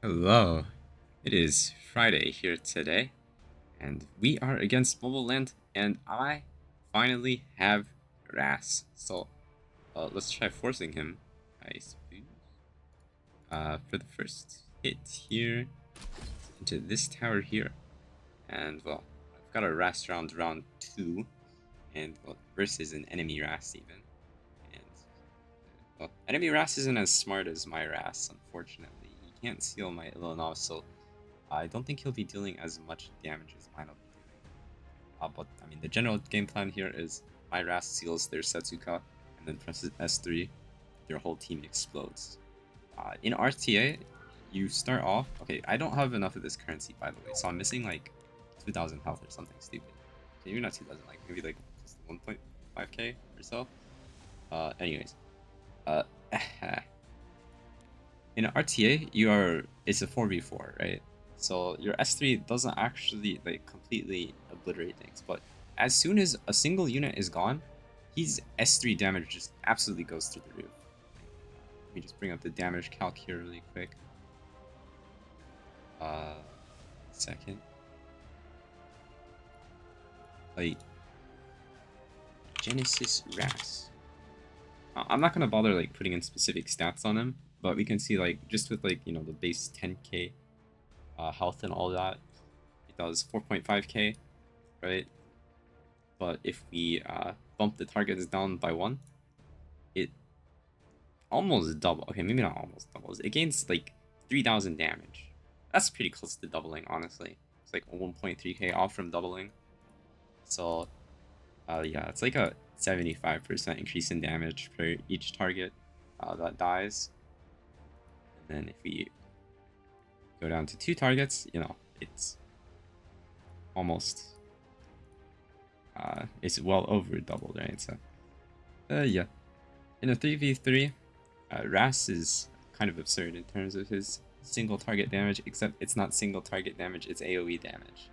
Hello, it is Friday here today, and we are against Momoland, and I finally have Ras. So, let's try forcing him, I suppose. For the first hit here, into this tower here, and well, I've got a Ras round 2, and well, versus an enemy Ras even, and well, enemy Ras isn't as smart as my Ras, unfortunately. He can't seal my Illinov, so I don't think he'll be dealing as much damage as mine will be doing. But I mean, the general game plan here is my Ras seals their Setsuka and then presses S3, their whole team explodes. In RTA, you start off. Okay, I don't have enough of this currency, by the way, so I'm missing like 2,000 health or something stupid. Okay, maybe not 2,000, like maybe like just 1.5k or so. Anyways, uh, in RTA, it's a 4v4, right? So your S3 doesn't actually like completely obliterate things, but as soon as a single unit is gone, his S3 damage just absolutely goes through the roof. Let me just bring up the damage calc here really quick. Second. Like Genesis Ras. I'm not gonna bother like putting in specific stats on him, but we can see like just with like the base 10k health and all that, it does 4.5k, right? But if we bump the targets down by 1, it almost double. Okay, maybe not almost doubles. It gains like 3,000 damage. That's pretty close to doubling, honestly. It's like 1.3k off from doubling. So, yeah, it's like a 75% increase in damage per each target that dies. And then if we go down to 2 targets, it's almost it's well over doubled, right? So yeah, in a 3v3, Ras is kind of absurd in terms of his single target damage, except it's not single target damage, it's AoE damage.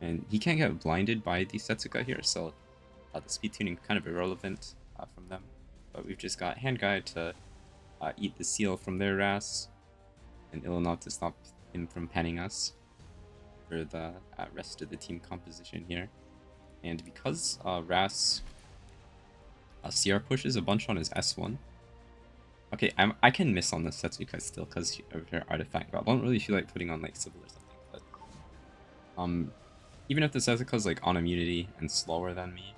And he can't get blinded by the Setsuka here, so the speed tuning kind of irrelevant from them. But we've just got Hand Guy to eat the seal from their Ras, and Illinov to stop him from panning us for the rest of the team composition here. And because Ras CR pushes a bunch on his S1, okay, I can miss on the Setsuka still because of her artifact, but I don't really feel like putting on like Sybil or something. But even if the Setsuka's like on immunity and slower than me,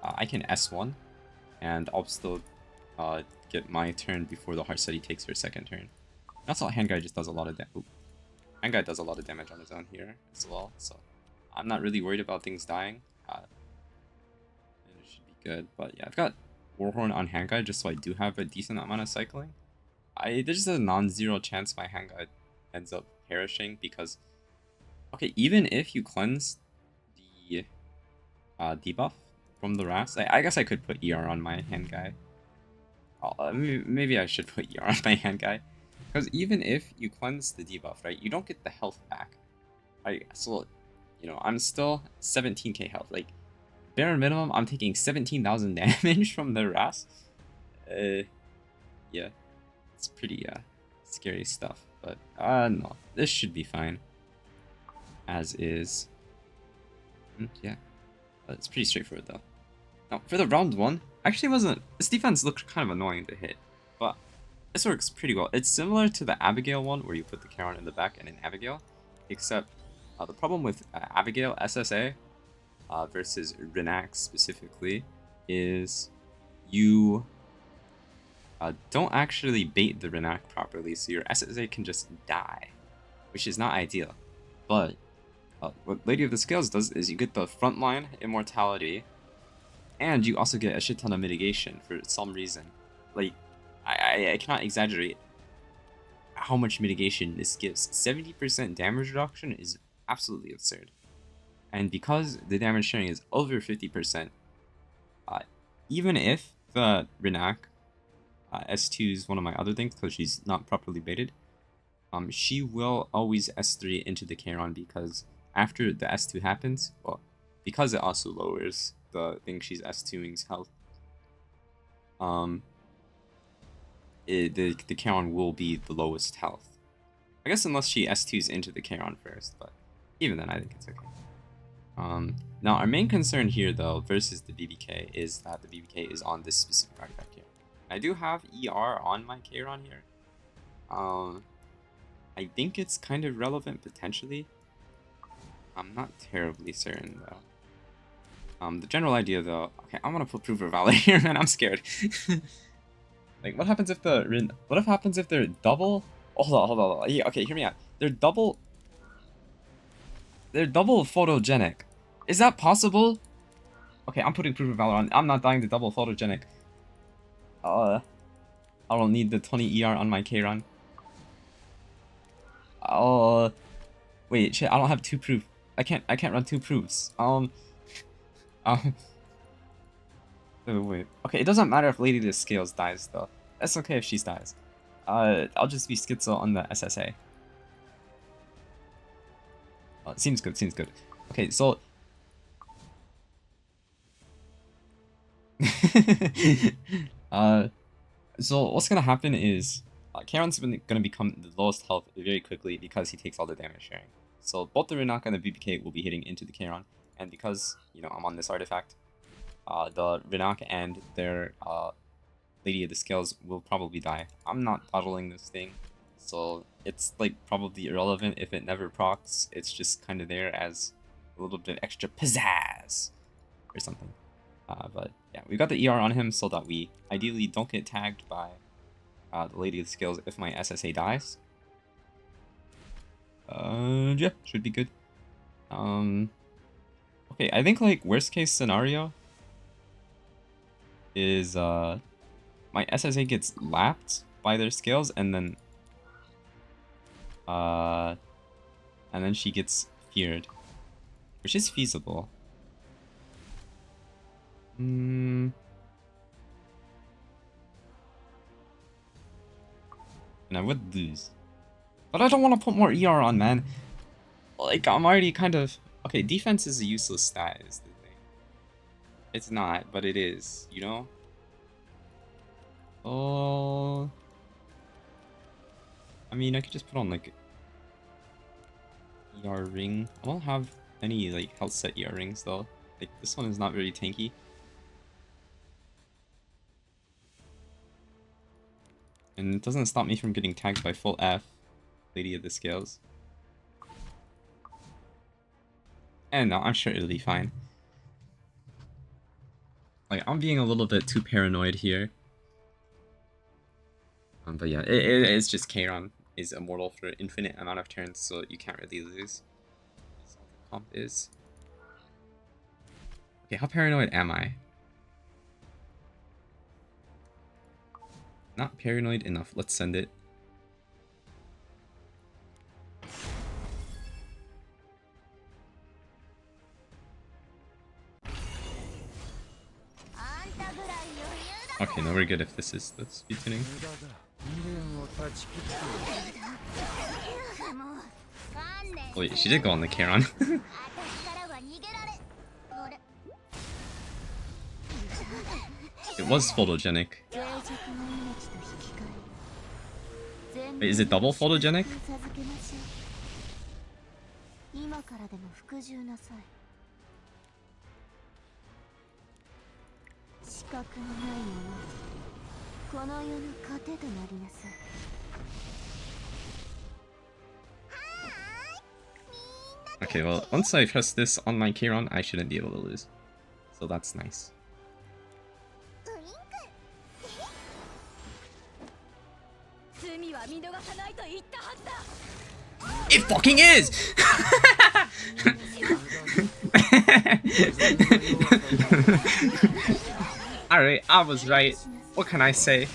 I can S1, and I'll still get my turn before the Heartsteady takes her second turn. And also, Hand Guy just does a lot of damage. Hand Guy does a lot of damage on his own here as well, so I'm not really worried about things dying. It should be good, but yeah, I've got Warhorn on Hand Guy just so I do have a decent amount of cycling. There's a non-zero chance my Hand Guy ends up perishing because, okay, even if you cleanse the debuff from the Ras, I guess I could put ER on my Hand Guy. Maybe I should put ER on my Hand Guy. Because even if you cleanse the debuff, right, you don't get the health back. So, I'm still 17k health. Like, bare minimum, I'm taking 17,000 damage from the Ras. Yeah, it's pretty scary stuff. But no, this should be fine. As is. Yeah, it's pretty straightforward though. Now for the round 1, actually wasn't. This defense looked kind of annoying to hit, but this works pretty well. It's similar to the Abigail one where you put the Charon in the back and an Abigail, except the problem with Abigail SSA versus Renax specifically is you don't actually bait the Renac properly, so your SSA can just die, which is not ideal. But what Lady of the Scales does is you get the frontline immortality, and you also get a shit ton of mitigation for some reason. Like, I cannot exaggerate how much mitigation this gives. 70% damage reduction is absolutely absurd. And because the damage sharing is over 50%, even if the Renac S2 is one of my other things because she's not properly baited, she will always S3 into the Charon because after the S2 happens, well, because it also lowers the thing she's S2ing's health, the Charon will be the lowest health. I guess unless she S2s into the Charon first, but even then I think it's okay. Now our main concern here though versus the BBK is that the BBK is on this specific artifact here. I do have ER on my Charon here. I think it's kind of relevant potentially. I'm not terribly certain though. The general idea though, okay, I'm gonna put Proof of Valor here, man. I'm scared. Like, what happens if they're double? Hold on. Yeah, okay, hear me out. They're double photogenic. Is that possible? Okay, I'm putting Proof of Valor on. I'm not dying to double photogenic. I don't need the 20 ER on my Charon. Wait, shit, I don't have 2 proof. I can't run 2 proofs. Wait. Okay, it doesn't matter if Lady of the Scales dies though. That's okay if she dies. I'll just be schizo on the SSA. Seems good. Okay, so so what's gonna happen is Charon's gonna become the lowest health very quickly because he takes all the damage sharing. So both the Renaka and the BBK will be hitting into the Charon, and because, you know, I'm on this artifact, the Renaka and their Lady of the Scales will probably die. I'm not bottling this thing, so it's like probably irrelevant if it never procs. It's just kind of there as a little bit extra pizzazz or something. But yeah, we got the ER on him so that we ideally don't get tagged by the Lady of the Scales if my SSA dies. Yeah, should be good. Okay, I think like worst case scenario is my SSA gets lapped by their scales and then she gets feared, which is feasible. And I would lose. But I don't want to put more ER on, man. Like, I'm already kind of... Okay, defense is a useless stat, is the thing. It's not, but it is, you know? Oh... I mean, I could just put on, like... ER ring. I don't have any, like, health set ER rings, though. Like, this one is not very tanky. And it doesn't stop me from getting tagged by full F, Lady of the Scales. And no, I'm sure it'll be fine. Like, I'm being a little bit too paranoid here. But yeah, it's just Charon is immortal for an infinite amount of turns, so you can't really lose. That's all the comp is. Okay, how paranoid am I? Not paranoid enough. Let's send it. Okay, no, we're good if this is the speed tuning. Wait, she did go on the Charon. It was photogenic. Wait, is it double photogenic? Okay, well, once I press this on my Charon, I shouldn't be able to lose. So that's nice. It fucking is! Alright, I was right. What can I say?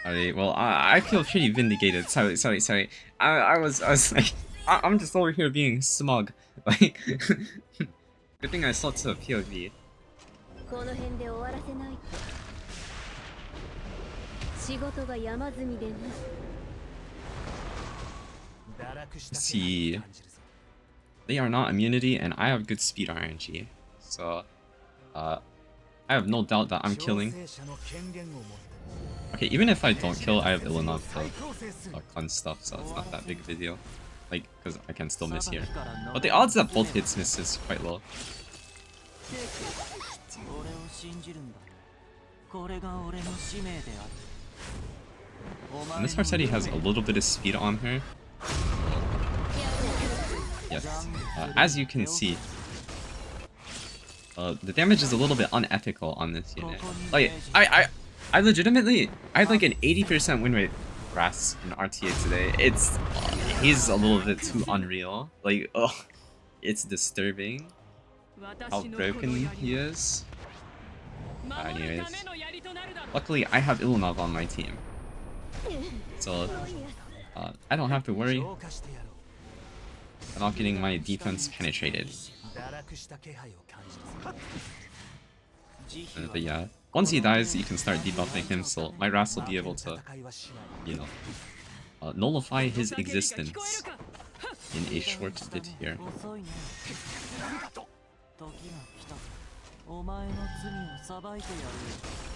Alright, well, I feel pretty vindicated. Sorry. I was like, I'm just over here being smug. Like, good thing I saw to a POV. See, they are not immunity, and I have good speed RNG, so I have no doubt that I'm killing. Okay, even if I don't kill, I have ill enough to cleanse stuff, so it's not that big of a deal. Like, because I can still miss here. But the odds that both hits miss is quite low. And this Marsetti has a little bit of speed on her. Yes, as you can see, the damage is a little bit unethical on this unit. Like, I legitimately, I had like an 80% win rate Ras in RTA today. He's a little bit too unreal. Like, oh, it's disturbing how broken he is. Anyways, luckily I have Ilunov on my team, so I don't have to worry about getting my defense penetrated. But yeah, once he dies, you can start debuffing him, so my Ras will be able to, you know, nullify his existence in a short bit here.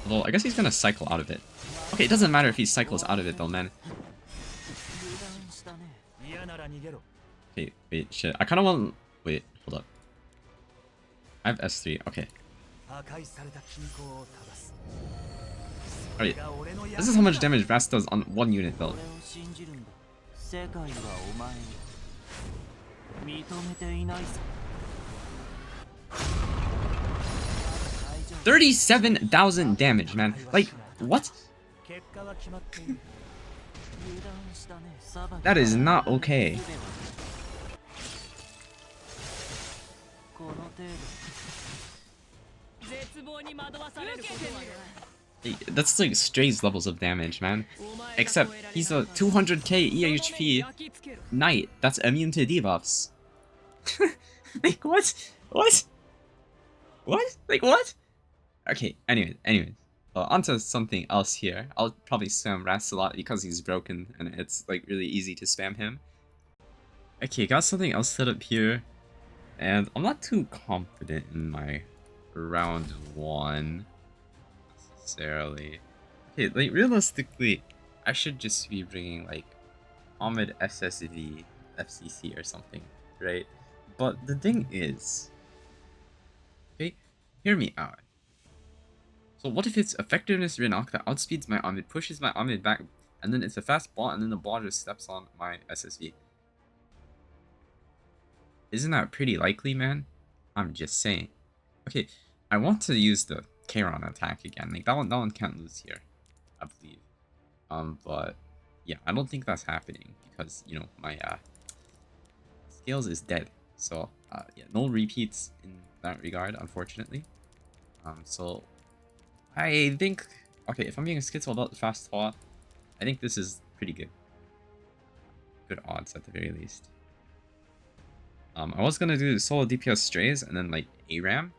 Although, I guess he's gonna cycle out of it. Okay, it doesn't matter if he cycles out of it though, man. Okay, wait, shit. I kinda want... Wait, hold up. I have S3, okay. Alright, this is how much damage Ras does on one unit though. 37,000 damage, man. Like, what? That is not okay. That's like Stray's levels of damage, man. Except he's a 200k EHP knight that's immune to debuffs. Like, what? What? What? Like, what? Okay, anyways. Onto something else here. I'll probably spam Ras a lot because he's broken and it's like really easy to spam him. Okay, got something else set up here. And I'm not too confident in my round 1 necessarily. Okay, like realistically, I should just be bringing like Ahmed SSV FCC or something, right? But the thing is, okay, hear me out. So what if it's effectiveness Rinok that outspeeds my Ahmed, pushes my Ahmed back, and then it's a fast ball, and then the ball just steps on my SSV? Isn't that pretty likely, man? I'm just saying. Okay, I want to use the Kairon attack again. Like that one can't lose here, I believe. But yeah, I don't think that's happening because you know my scales is dead. So yeah, no repeats in that regard, unfortunately. So I think, okay, if I'm being a schizo about the fast thought, I think this is pretty good. Good odds at the very least. I was gonna do solo DPS strays and then like ARAM,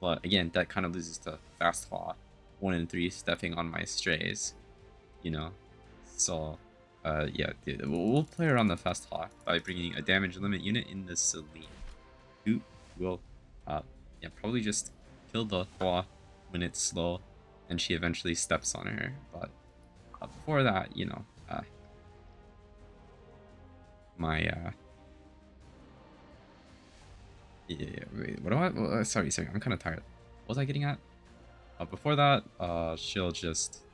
but again, that kind of loses to fast thought. 1 in 3 stepping on my strays, you know. So yeah, we'll play around the fast thought by bringing a damage limit unit in the Celine, who will yeah, probably just kill the Hua when it's slow and she eventually steps on her. But before that, you know, my yeah, wait, what do I sorry, I'm kind of tired. What was I getting at? Before that, she'll just,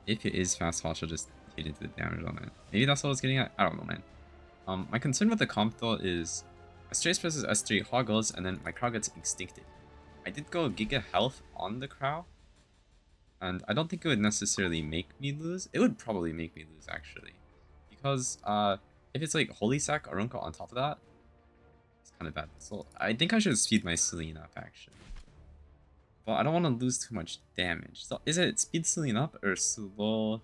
if it is fast fall, she'll just hit into the damage on it. Maybe that's what I was getting at. I don't know, man. My concern with the comp though is S3 presses S3, Hua goes, and then my Crow gets extincted. I did go Giga Health on the Crow, and I don't think it would necessarily make me lose. It would probably make me lose actually, because if it's like Holy Sack Arunka on top of that, it's kind of bad. So I think I should speed my Celine up, actually. But I don't want to lose too much damage. So is it speed Celine up or slow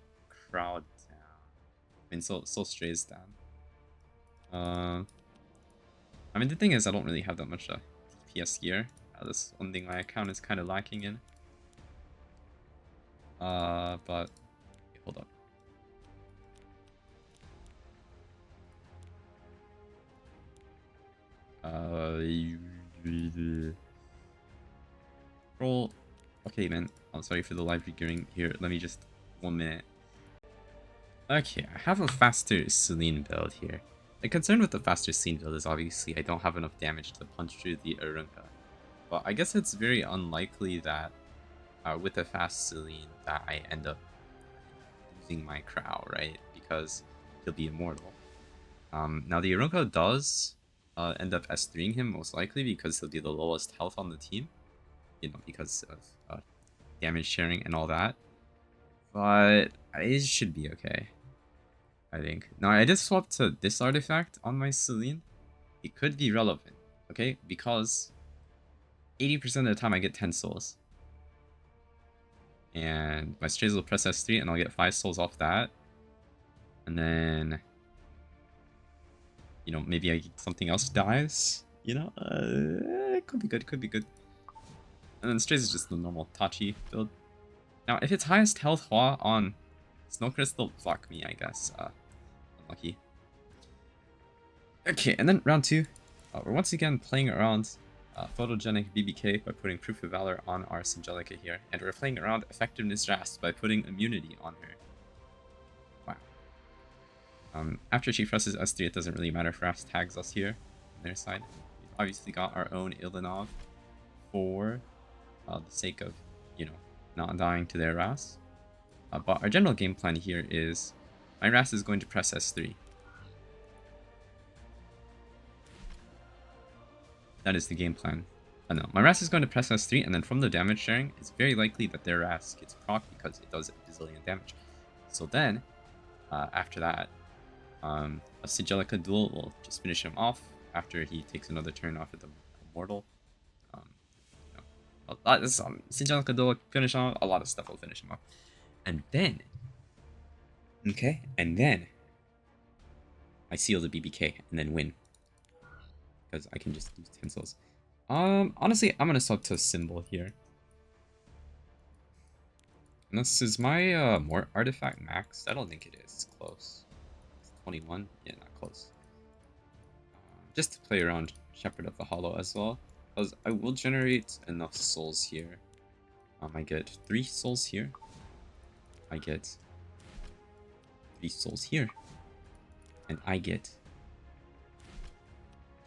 crowd down? I mean, so strays down. I mean, the thing is, I don't really have that much DPS gear. That's one thing my account is kind of lacking in. But okay, hold up. Roll. Okay, man. I'm sorry for the live regearing here. Let me just 1 minute. Okay, I have a faster Celine build here. The concern with the faster Celine build is obviously I don't have enough damage to punch through the Arunca. But I guess it's very unlikely that with a fast Celine that I end up losing my Crow, right? Because he'll be immortal. Now the Arunca does end up S3ing him most likely because he'll be the lowest health on the team. You know, because of damage sharing and all that. But it should be okay, I think. Now, I did swap to this artifact on my Celine. It could be relevant, okay? Because 80% of the time I get 10 souls. And my strays will press S3 and I'll get 5 souls off that. And then, you know, maybe something else dies. You know, it could be good, could be good. And then strays is just the normal Tachi build. Now, if it's highest health Hua on Snow Crystal, fuck me, I guess. Unlucky. Okay, and then round 2. We're once again playing around Photogenic BBK by putting Proof of Valor on our Singelica here. And we're playing around Effectiveness Rast by putting Immunity on her. Wow. After she presses S3, it doesn't really matter if Rast tags us here on their side. We've obviously got our own Ildanov for the sake of, you know, not dying to their Rast. But our general game plan here is my Rast is going to press S3. That is the game plan. No, my Rast is going to press S3, and then from the damage sharing, it's very likely that their Rast gets proc because it does a bazillion damage. So then, after that, a Singelica duel will just finish him off after he takes another turn off of the Immortal. Singelica duel finish off, a lot of stuff will finish him off. And then, okay, and then I seal the BBK and then win. Because I can just use 10 souls. Honestly, I'm gonna sub to Symbol here. Unless is my more artifact max? I don't think it is. It's close. It's 21. Yeah, not close. Just to play around Shepherd of the Hollow as well, because I will generate enough souls here. I get 3 souls here. I get 3 souls here, and I get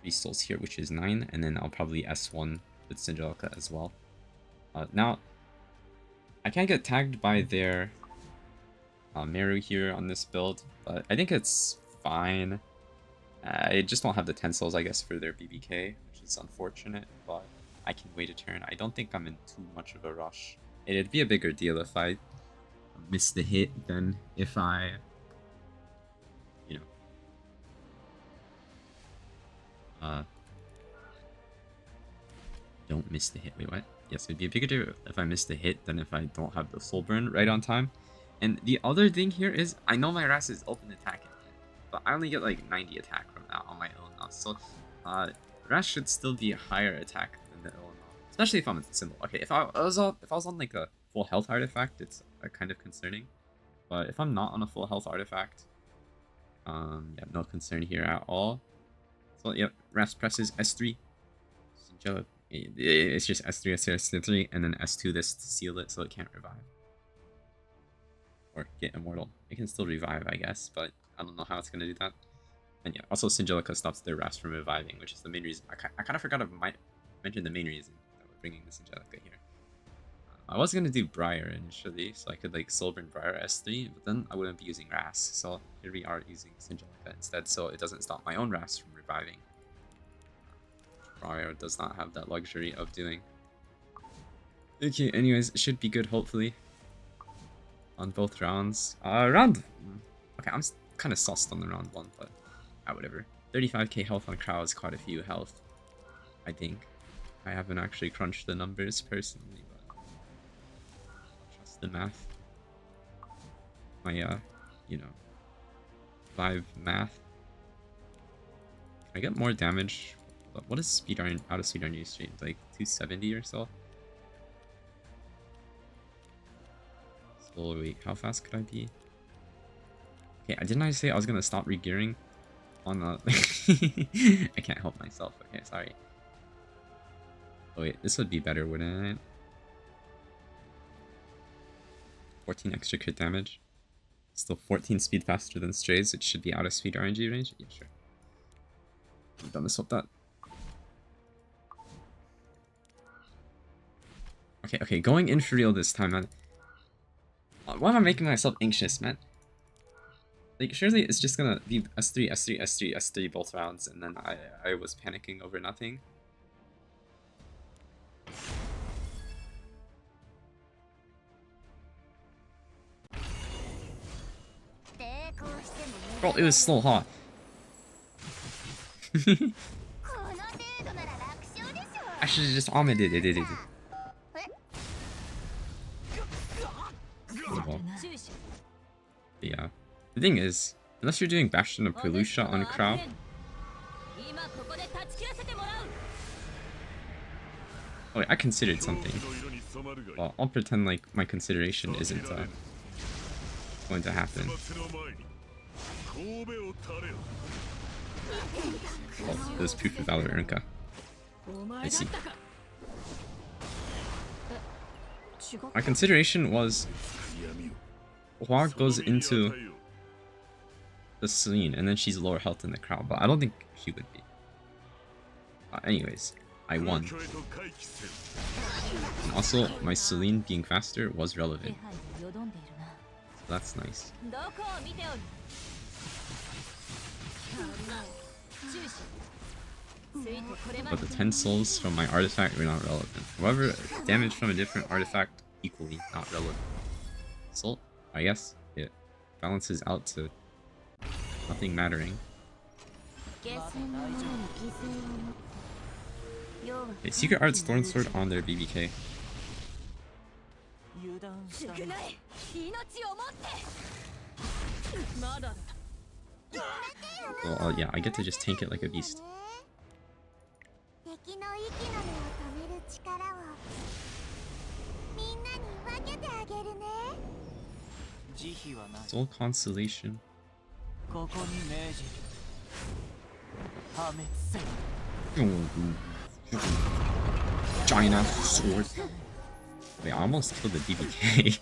3 souls here, which is 9, and then I'll probably S1 with Singelica as well. Now, I can't get tagged by their Meru here on this build, but I think it's fine. I just don't have the 10 souls, I guess, for their BBK, which is unfortunate, but I can wait a turn. I don't think I'm in too much of a rush. It'd be a bigger deal if I miss the hit than if I, you know, don't miss the hit. Wait, what? Yes, it'd be a bigger deal if I miss the hit than if I don't have the soul burn right on time. And the other thing here is, I know my Rast is open attacking, but I only get like 90 attack from that on my own now. So, Rast should still be a higher attack than the Illinois, especially if I'm at the Symbol. Okay, if I was on like a full health artifact, it's kind of concerning. But if I'm not on a full health artifact, yeah, no concern here at all. So yep, Rast presses S3. It's just S3, S3, S3, and then S2 this to seal it so it can't revive. Or get immortal. It can still revive, I guess, but I don't know how it's going to do that. And yeah, also Singelica stops their Rast from reviving, which is the main reason. I kind of forgot to mention the main reason that we're bringing the Singelica here. I was going to do Briar initially, so I could like Soulburn Briar S3, but then I wouldn't be using Rast. So here we are using Singelica instead, so it doesn't stop my own Rast from reviving. Briar does not have that luxury of doing. Okay, anyways, it should be good, hopefully. On both rounds. Okay, I'm kind of sussed on the round 1, but whatever. 35k health on Crow is quite a few health. I think. I haven't actually crunched the numbers personally, but trust the math. My, you know, Vive math. Can I get more damage? What is speed iron out of speed iron stream? Like 270 or so? So wait, how fast could I be? Okay, didn't I say I was gonna stop regearing on I can't help myself. Okay, sorry. Oh wait, this would be better, wouldn't it? 14 extra crit damage. Still 14 speed faster than Strays. It should be out of speed RNG range. Yeah, sure. I'm gonna swap that. Okay, going in for real this time, man. Why am I making myself anxious, man? Like, surely it's just gonna be S3, S3, S3, S3 both rounds, and then I was panicking over nothing. Bro, it was so hot. I should have just omitted it. Yeah. The thing is, unless you're doing Bastion of Pelusha on Crow, oh wait, I considered something. Well, I'll pretend like my consideration isn't going to happen. Oh, it was proof of valor, Ernka. I see. My consideration was Hua goes into the Celine and then she's lower health in the crowd, but I don't think she would be. Anyways, I won. And also, my Celine being faster was relevant. So that's nice. But the 10 souls from my artifact were not relevant. However, damage from a different artifact equally not relevant. So, I guess it balances out to nothing mattering. Okay, Secret Arts Thorn Sword on their BBK. Well, yeah, I get to just tank it like a beast. Soul Constellation. Giant ass sword. Wait, I almost killed the DBK.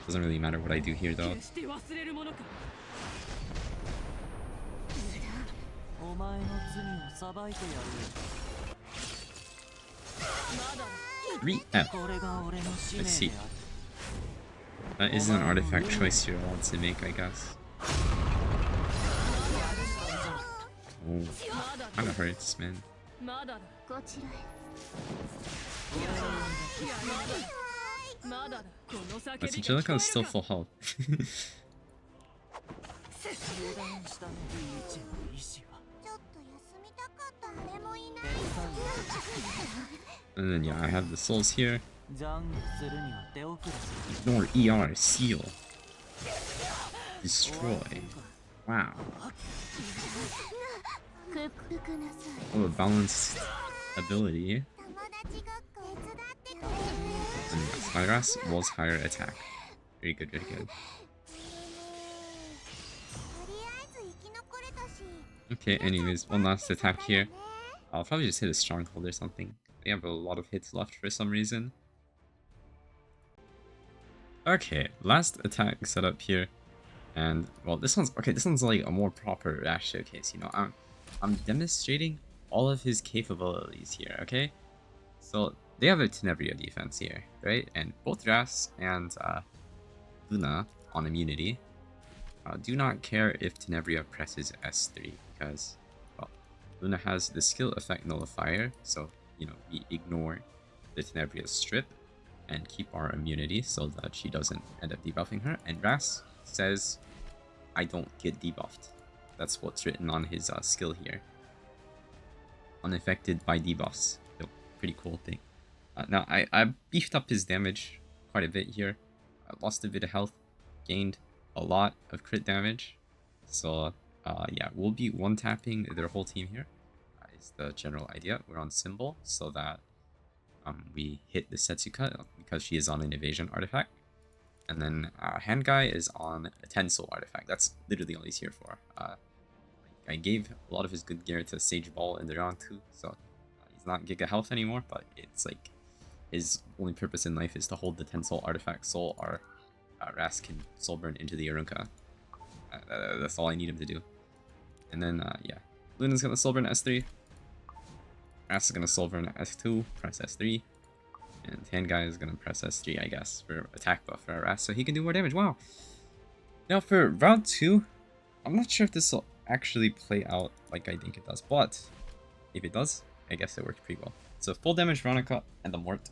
Doesn't really matter what I do here though. Let's see. That isn't an artifact choice you're allowed to make, I guess. Oh, kinda hurts, man. But Angelica is still full health. And then yeah, I have the souls here. Ignore ER, seal. Destroy. Wow. Oh, a balanced ability. And Spygrass was higher attack. Very good, very good. Okay, anyways, one last attack here. I'll probably just hit a Stronghold or something. They have a lot of hits left for some reason. Okay, last attack setup here. And, well, this one's like a more proper Rash showcase, you know. I'm demonstrating all of his capabilities here, okay? So, they have a Tenebria defense here, right? And both Ras and Luna on immunity do not care if Tenebria presses S3, because, well, Luna has the skill effect nullifier, so, you know, we ignore the Tenebria's strip. and keep our immunity so that she doesn't end up debuffing her. And Ras says, I don't get debuffed. That's what's written on his skill here. Unaffected by debuffs. So, pretty cool thing. Now, I beefed up his damage quite a bit here. I lost a bit of health, gained a lot of crit damage. So, yeah, we'll be one-tapping their whole team here. Is the general idea. We're on Symbol, so that we hit the Setsuka because she is on an evasion artifact. And then Hand Guy is on a Tensol artifact. That's literally all he's here for. I gave a lot of his good gear to Sage Ball in the round 2, so he's not Giga Health anymore, but it's like his only purpose in life is to hold the Tensol artifact soul, or Ras can soul burn into the Arunka. That's all I need him to do. And then, yeah, Luna's gonna soul burn S3. Ras is gonna soul burn S2, press S3. And Hand Guy is gonna press S3, I guess, for attack buff for Ras, so he can do more damage. Wow. Now for round 2, I'm not sure if this will actually play out like I think it does, but if it does, I guess it worked pretty well. So full damage Veronica and the Mort.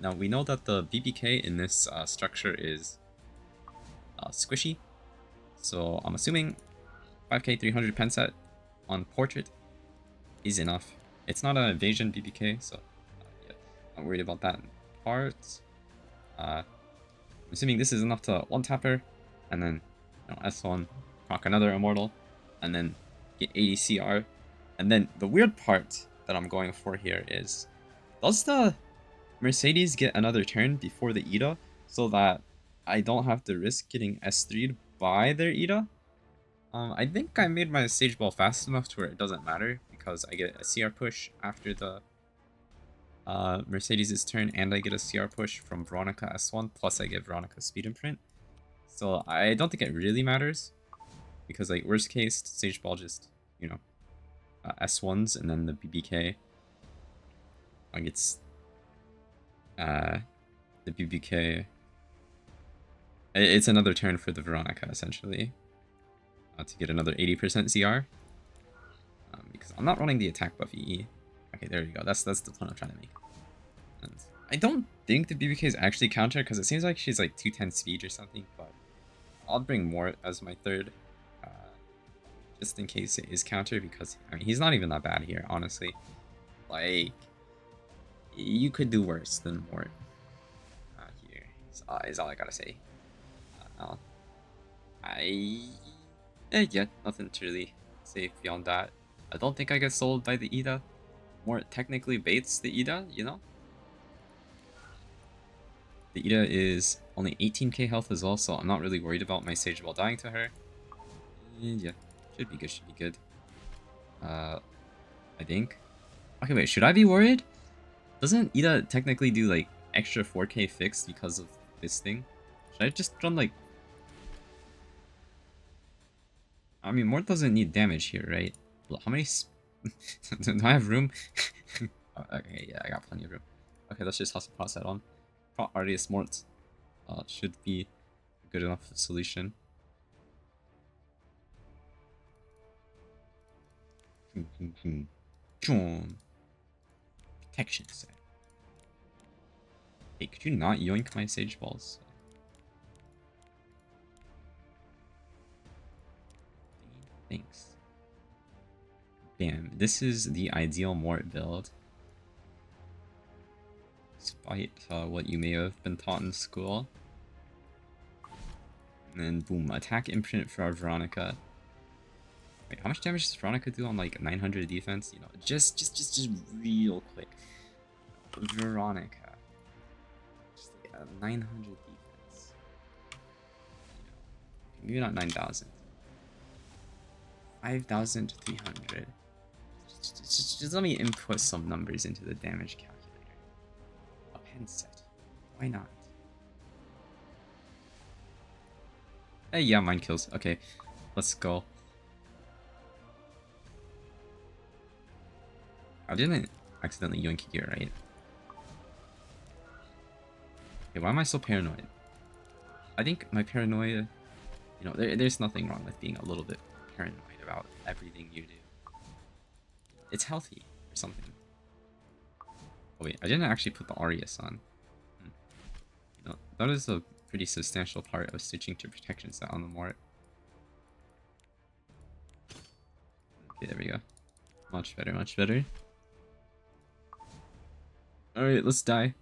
Now we know that the BBK in this structure is squishy, so I'm assuming 5k 300 pen set on Portrait is enough. It's not an evasion BBK, so yeah, not worried about that part. I'm assuming this is enough to one-tap her, and then S1, proc another Immortal, and then get 80 CR. And then the weird part that I'm going for here is, does the Mercedes get another turn before the Ida, so that I don't have to risk getting S3'd by their Ida? I think I made my Sage Ball fast enough to where it doesn't matter, because I get a CR push after the Mercedes' turn, and I get a CR push from Veronica S1, plus I get Veronica Speed Imprint. So I don't think it really matters, because like worst case, Sage Ball just, you know, S1s, and then the BBK gets the BBK. It's another turn for the Veronica, essentially, to get another 80% CR. Because I'm not running the attack buff EE. Okay, there you go. That's the point I'm trying to make. And I don't think the BBK is actually counter, because it seems like she's like 210 speed or something, but I'll bring Mort as my third, just in case it is counter, because I mean he's not even that bad here, honestly. Like, you could do worse than Mort here. Is all I gotta say. Yeah, nothing to really say beyond that. I don't think I get sold by the Ida. Mort technically baits the Ida, you know. The Ida is only 18k health as well, so I'm not really worried about my Sage Ball dying to her. And yeah, should be good. I think. Okay, wait, should I be worried? Doesn't Ida technically do like extra 4k fixed because of this thing? Should I just run like... I mean, Mort doesn't need damage here, right? How many... Do I have room? Okay, yeah, I got plenty of room. Okay, let's just toss that on. Pro Artius Mort should be a good enough solution. Protection set. Hey, could you not yoink my Sage Balls? Thanks. Bam. This is the ideal Mort build. Despite what you may have been taught in school. And then boom, attack imprint for our Veronica. Wait, how much damage does Veronica do on like 900 defense? You know, just real quick. Veronica. Just like 900 defense. Maybe not 9,000. 5,300. Just let me input some numbers into the damage calculator. A pen set. Why not? Hey, yeah, mine kills. Okay, let's go. I didn't accidentally yoink here, right? Okay, why am I so paranoid? I think my paranoia... You know, there's nothing wrong with being a little bit paranoid about everything you do. It's healthy or something. Oh wait, I didn't actually put the Arius on. That is a pretty substantial part of switching to protection set on the Mort. Okay, there we go. Much better, much better. Alright, let's die.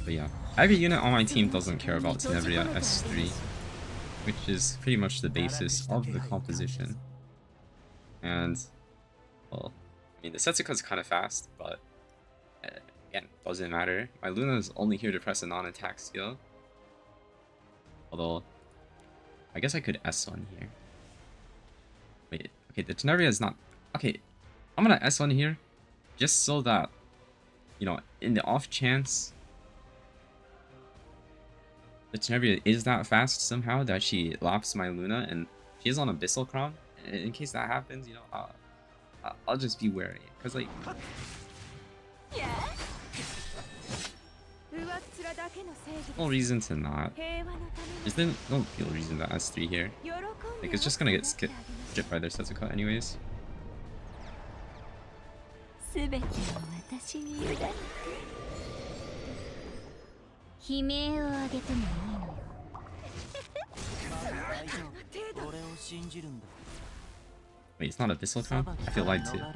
But yeah, every unit on my team doesn't care about Tenebria S3, which is pretty much the basis of the composition. And, well, I mean, the Setsuka's kind of fast, but again, doesn't matter. My Luna is only here to press a non-attack skill. Although, I guess I could S1 here. Wait, okay, the Tenebria is not... Okay, I'm gonna S1 here, just so that, you know, in the off chance the Tenebria is that fast somehow that she laps my Luna and she is on Abyssal Crown, in case that happens, you know, I'll just be wary. Because, like... no reason to not. There's no real reason to S3 here. Like, it's just gonna get skipped by their Setsuka anyways. Wait, it's not Abyssal Crown? I feel lied to.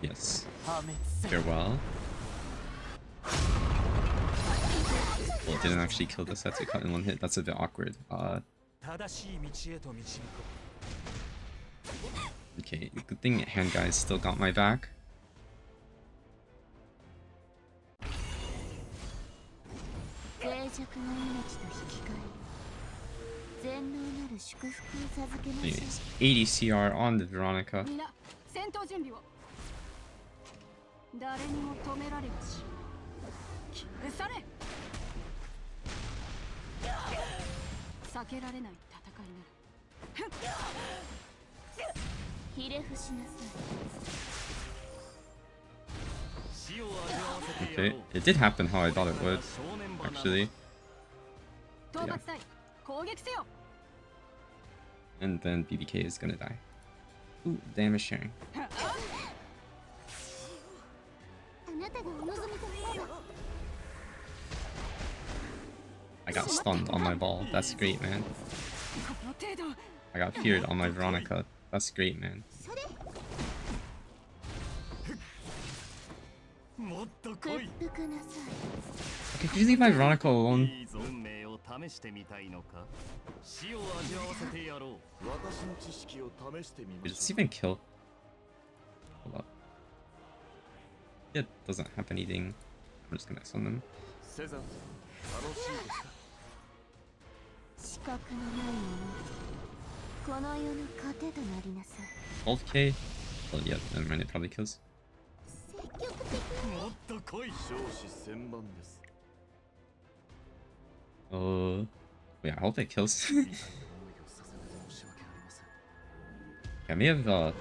Yes. Farewell. Well, it didn't actually kill the Setsuka in one hit. That's a bit awkward. Okay, good thing hand guys still got my back. Anyways, 80 CR on the Veronica. Okay, it did happen how I thought it would, actually. Yeah. And then BBK is gonna die. Ooh, damage sharing. I got stunned on my ball. That's great, man. I got feared on my Veronica. That's great, man. Okay, could you leave my Veronica alone? Does this even kill? Hold up. It doesn't have anything. I'm just gonna stun them. 12k? Well, yeah, never mind, it probably kills. Yeah, I hope it kills. I may have, you know,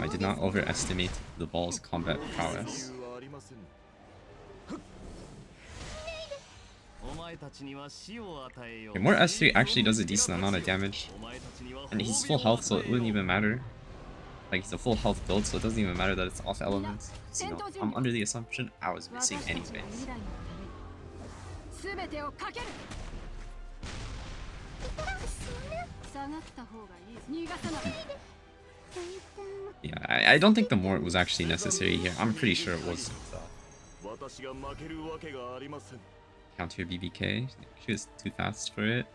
I did not overestimate the ball's combat prowess. Okay, more S3 actually does a decent amount of damage. And he's full health, so it wouldn't even matter. Like, it's a full health build, so it doesn't even matter that it's off elements. So, you know, I'm under the assumption I was missing anyways. Yeah, I don't think the Mort was actually necessary here. I'm pretty sure it wasn't. Counter BBK. She was too fast for it.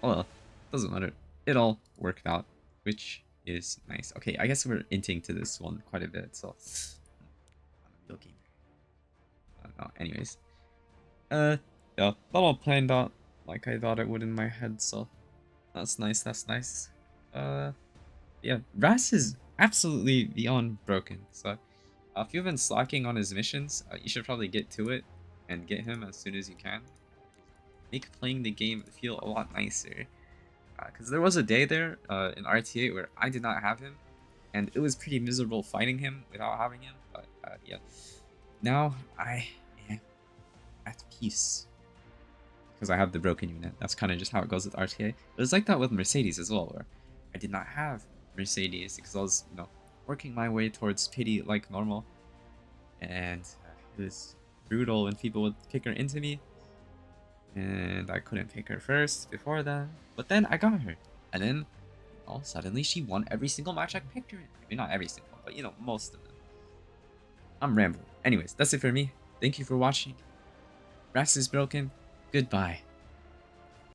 Well, doesn't matter. It all worked out, which is nice. Okay, I guess we're inting to this one quite a bit, so... I'm a gamer. No, anyways. Yeah, that all planned out like I thought it would in my head, so... That's nice, that's nice. Yeah, Ras is absolutely beyond broken, so... if you've been slacking on his missions, you should probably get to it and get him as soon as you can. Make playing the game feel a lot nicer. Because there was a day there in RTA where I did not have him, and it was pretty miserable fighting him without having him. But yeah, now I am at peace because I have the broken unit. That's kind of just how it goes with RTA. It was like that with Mercedes as well, where I did not have Mercedes because I was, working my way towards pity like normal, and it was brutal when people would pick her into me, and I couldn't pick her first before that. But then I got her, and then suddenly she won every single match I picked her in. I mean, not every single, but most of them. I'm rambling. Anyways, that's it for me. Thank you for watching. Ras is broken. Goodbye.